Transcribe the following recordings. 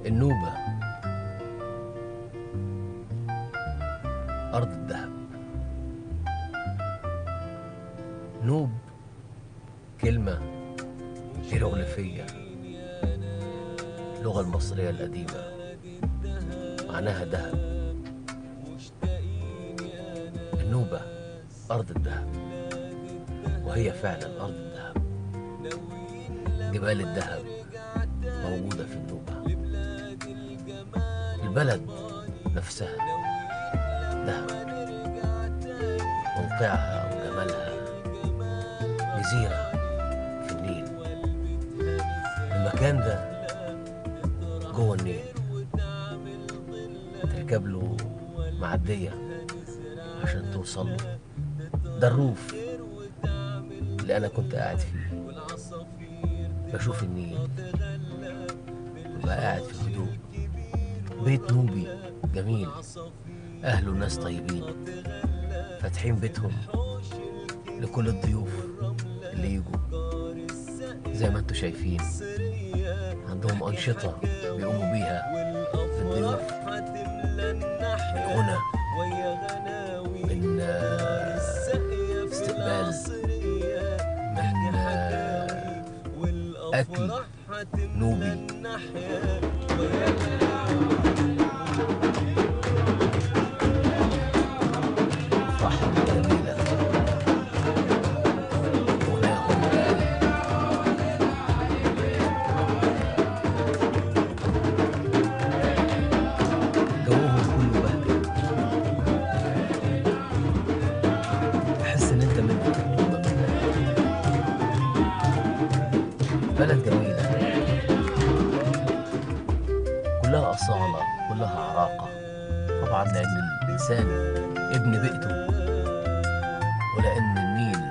النوبة أرض الذهب. نوب كلمة هيروغليفية، اللغة المصرية القديمة، معناها ذهب. النوبة أرض الذهب، وهي فعلا أرض الذهب. جبال الذهب موجودة في النوبة. البلد نفسها ذهب. موقعها وجمالها جزيرة في النيل. المكان ده جوه النيل، تركب له معدية عشان توصل له. ده الروف اللي أنا كنت قاعد فيه، بشوف النيل وبقى قاعد في هدوء. بيت نوبي جميل، أهله ناس طيبين، فاتحين بيتهم لكل الضيوف اللي يجوا. زي ما انتوا شايفين عندهم أنشطة بيقوموا بيها للضيوف، من غنى، من استقبال، من أكل نوبي. أفراحهم جميلة، غناهم غالي. جوهم كله بهجة، تحس إن أنت منهم وهم منك. بلد جميلة، كلها أصالة، كلها عراقة. طبعا لأن الإنسان ابن بيئته، ولأن النيل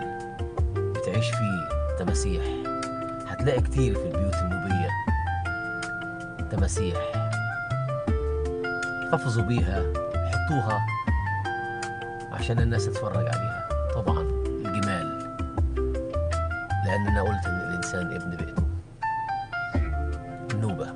بتعيش فيه تماسيح. هتلاقي كتير في البيوت النوبية تماسيح، احتفظوا بيها، حطوها عشان الناس تتفرج عليها. طبعا الجمال، لأن أنا قلت إن الإنسان ابن بيئته. النوبة